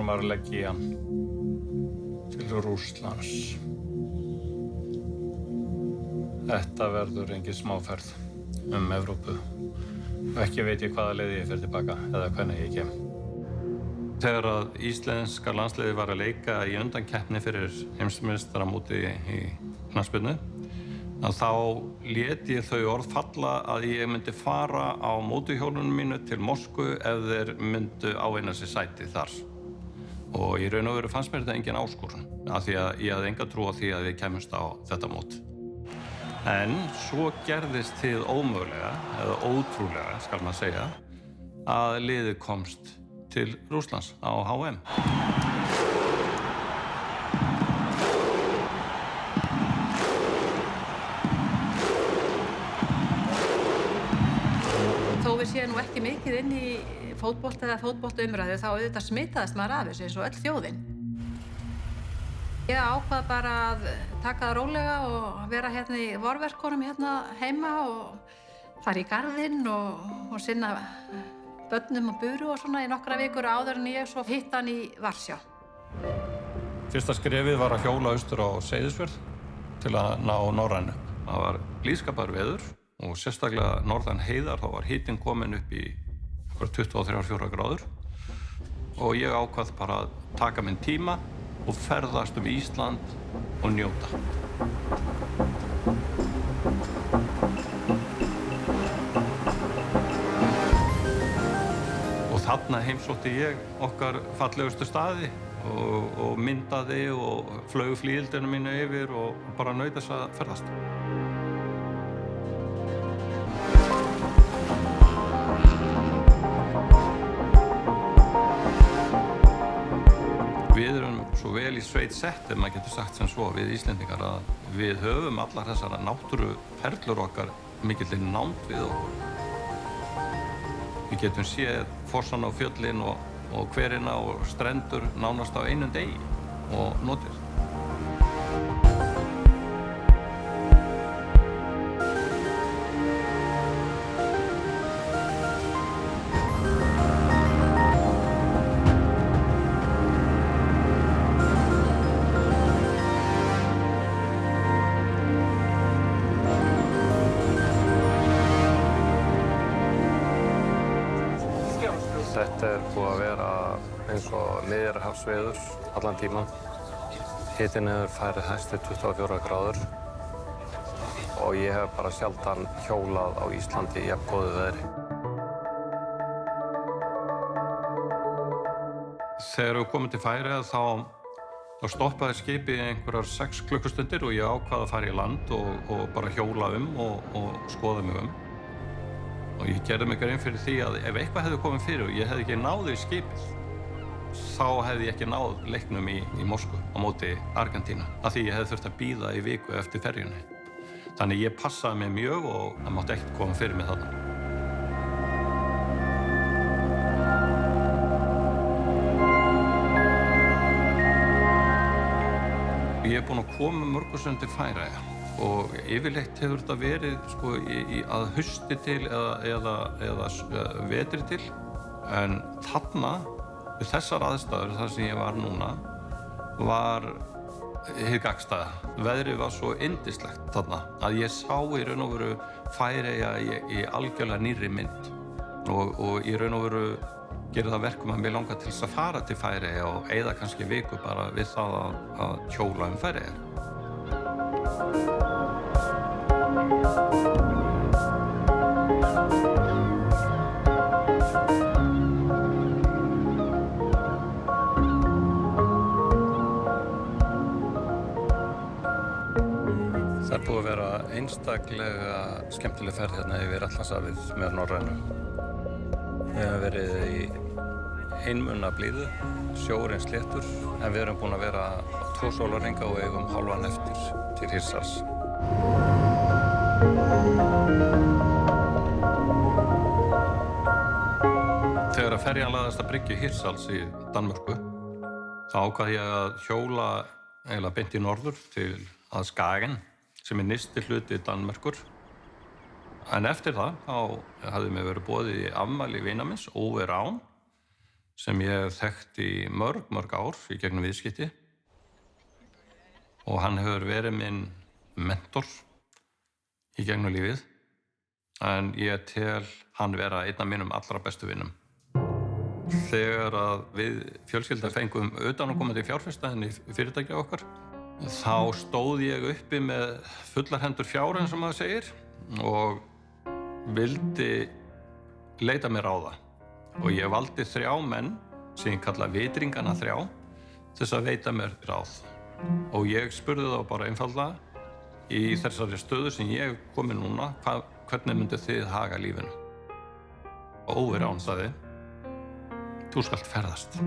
maður að leggja í hann til Rússlands. Þetta verður engin smáferð Evrópu. Og ekki veit ég hvaða leið ég fer tilbaka eða hvernig ég kem. Þegar að íslenska landsliðið var að leika í undankeppni fyrir heimsmeistaramóti í knattspyrnu, þá lét ég þau orð falla að ég myndi fara á mótorhjólinu mínu til Moskvu ef þeir myndu ávinna sér sæti þar. Og í raun og veru fannst mér þetta engin áskorun, af því að ég hafði enga trú á því að við kæmumst á þetta mót. En svo gerðist hið ómögulega, eða ótrúlega, skal maður segja, að liðið komst til Rússlands á HM. Þó við séum nú ekki mikið inn í fótbolta eða fótboltaumræðu, þá auðvitað smitaðist maður af þessu eins og öll þjóðin. Ég ákvað bara að taka það rólega og vera hérna í vorverkunum hérna heima og fara í garðinn og sinna börnum og buru og svona í nokkra vikur áður en ég svo hitt hann í Varsjá. Fyrsta skrefið var að hjóla austur á Seyðisfjörð til að ná norrænu. Það var blíðskapar veður og sérstaklega norðan heiðar, þá var hitinn kominn upp í 23-24 gráður og ég ákvað bara að taka minn tíma og ferðast Ísland og njóta. Og þarna heimsótti ég okkar fallegustu staði og myndaði og flaug flygildinu mínu yfir og bara naut þess að ferðast. Við erum svo vel í sveit sett, ef maður getur sagt sem svo, við Íslendingar, að við höfum allar þessar náttúruperlur okkar mikilli nánd við okkur. Við getum séð fossan á fjöllin og hverina og strendur nánast á einum degi og notið. Þetta búið að vera eins og Miðjarðarhafsveður allan tíman. Hitinn hefur farið hæst til 24 gráður og ég hef bara sjaldan hjólað á Íslandi í jafn góðu veðri. Þegar við komum til Færeyja þá stoppaði skipið í einhverjar 6 klukkustundir og ég ákvað að fara í land og bara hjóla og skoða mig Og ég gerði mig grein fyrir því að ef eitthvað hefði komið fyrir og ég hefði ekki náð í skipið, þá hefði ég ekki náð leiknum í Moskvu á móti Argentina, af því ég hefði þurft að bíða í viku eftir ferjunni. Þannig ég passaði mig mjög og það mátti ekkert koma fyrir mig þarna. Ég búinn að koma mörgum sinnum til Færeyja. Og yfirleitt hefur þetta verið að hausti til eða vetri til. En þarna, við þessar aðstæður, þar sem ég var núna, var hið gagnstæða. Veðrið var svo yndislegt þarna að ég sá í raun og veru Færeyja í algjörlega nýrri mynd. Og í raun og veru gerir það verkum að mér langar til þess að fara til Færeyja og eyða kannski viku bara við það að hjóla Færeyjar. Það er búið að vera einstaklega skemmtileg ferð hérna yfir Atlantshafið með norrænu. Við höfum verið í einmunna blíðu, sjórinn sléttur, en við erum búin að vera á 2 sólarhringa og eigum hálfan eftir til Hirsals. Þegar að ferjan lagðist að bryggju Hirsals í Danmörku, þá ákvað ég að hjóla eiginlega beint í norður til að Skagen, sem nyrsti hluti Danmerkur. En eftir það, þá hafði mér verið boðið í afmæli vina minns, Ove Rán, sem ég hef þekkt í mörg ár í gegnum viðskipti og hann hefur verið minn mentor í gegnum lífið en ég tel hann vera einn af mínum allra bestu vinnum. Þegar að við fjölskyldan fengum utanaðkomandi fjárfesta inn í fyrirtækið okkar þá stóð ég uppi með fullar hendur fjár eins og maður segir og vildi leita mér ráða og ég valdi 3 menn sem ég kalla vitringana 3 til þess að veita mér ráð og ég spurði þá bara einfaldlega í þessari stöðu sem ég er komin núna hvernig myndu þið haga lífinu og Óverján sagði þú skalt ferðast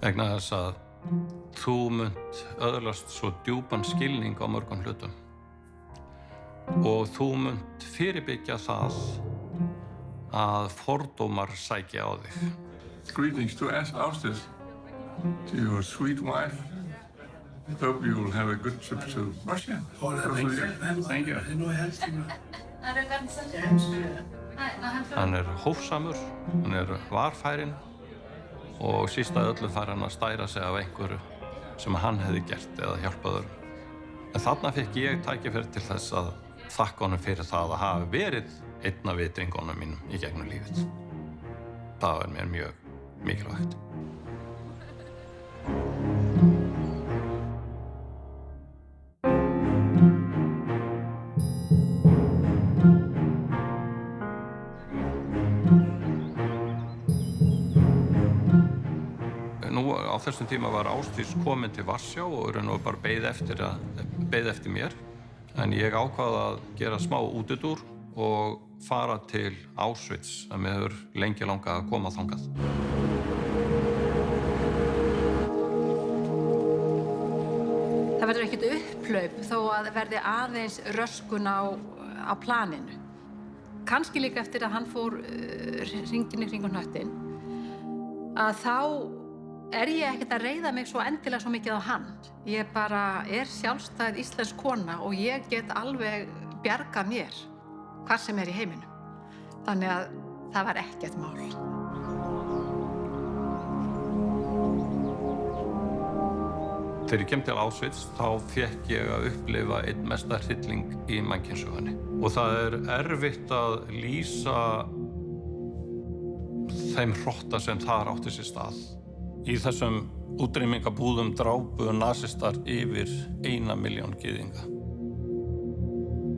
vegna þess að þú munt öðlast svo djúpan skilning á mörgum hlutum og þú munt fyrirbyggja það að fordómar sæki á þig. Greetings to Auswitch, to your sweet wife. Hope you will have a good trip to Russia. Thank you. Hann hófsamur, hann varfærinn og síst að öllu fær hann að stæra sig af einhverju sem hann hefði gert eða hjálpað öðrum. En þarna fekk ég tækifæri til þess að þakka honum fyrir það að hafa verið einn af vitringunum mínum í gegnum lífið. Það var mér mjög mikilvægt. Á þessum tíma var Ásdís komin til Varsjá og raun og bara beið eftir mér. En ég ákvað að gera smá útúrdúr og fara til Auswitch sem ég hefur lengi langað að koma þangað. Það verður ekkert upphlaup þó að verði aðeins röskun á planinu. Kannski líka eftir að hann fór hringinn í kringum hnöttinn að þá ég ekkert að reiða mig svo endilega svo mikið á hann. Ég bara sjálfstæð íslensk kona og ég get alveg bjargað mér hvar sem í heiminum. Þannig að það var ekkert mál. Þegar ég kem til Auswitch þá fékk ég að upplifa einn mesta hrylling í mannkynssögunni. Og það erfitt að lýsa þeim hrotta sem þar átti sér stað. Í þessum útrýmingabúðum drápu nasistar yfir 1 milljón gyðinga.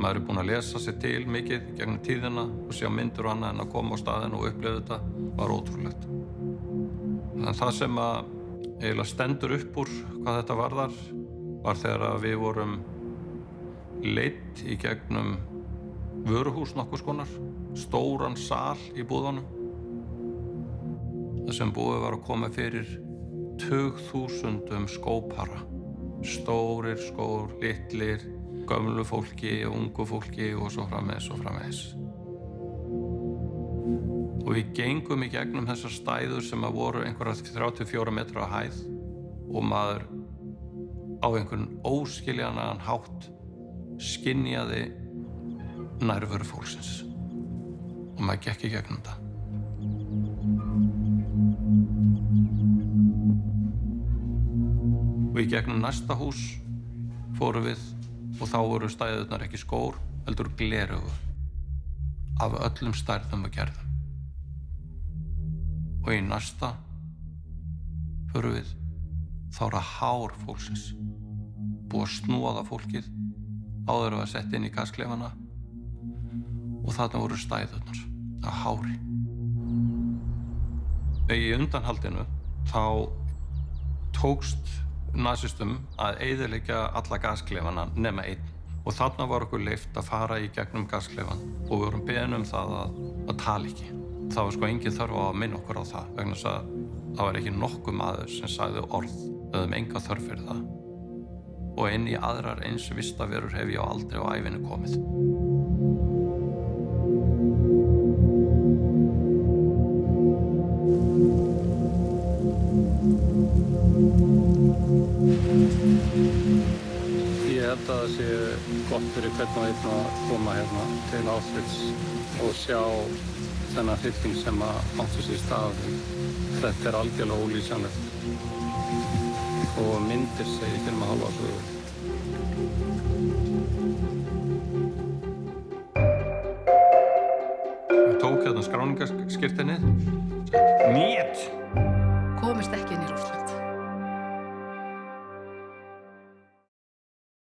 Maður búinn að lesa sér til mikið gegnum tíðina og sjá myndir og annað en að koma á staðinn og upplifa þetta var ótrúlegt. En það sem að eiginlega stendur upp úr hvað þetta varðar var þegar að við vorum leidd í gegnum vöruhús nokkurs konar, stóran sal í búðunum. Það sem búið var að koma fyrir tugþúsundum skópara. Stórir skór, litlir, gömlu fólki, ungu fólki og svo framvegis og framvegis. Og við gengum í gegnum þessar stæður sem að voru einhverja 34 metra á hæð og maður á einhvern óskiljanlegan hátt skynjaði nærveru fólksins. Og maður gekk í gegnum það. Og í gegnum næsta hús fórum við og þá voru stæðurnar ekki skór, heldur gleraugu af öllum stærðum og gerðum. Og í næsta fórum við, þá það hár fólksins, búið að snúa það fólkið áður að setja inn í gasklefana og þarna voru stæðurnar af hári. Í undanhaldinu þá tókst nasistum að eyðileggja alla gasklefana nema einn og þarna var okkur leyft að fara í gegnum gasklefan og við vorum beðin það að tala ekki. Það var sko engin þörf á að minna okkur á það vegna þess að það var ekki nokkuð maður sem sagði orð við höfðum enga þörf fyrir það og inn í aðrar eins vistaverur hef ég á aldrei á ævinni komið. Ég held að það sé gott fyrir hvern og einn að koma hérna til Auswitch og sjá þennan hrylling sem átti sér stað. Þetta algjörlega ólýsanlegt og myndir segir til með hálfa sögu. Ég tók hérna skráningarskírteinið. Nét! Komist ekki inn í Rússland.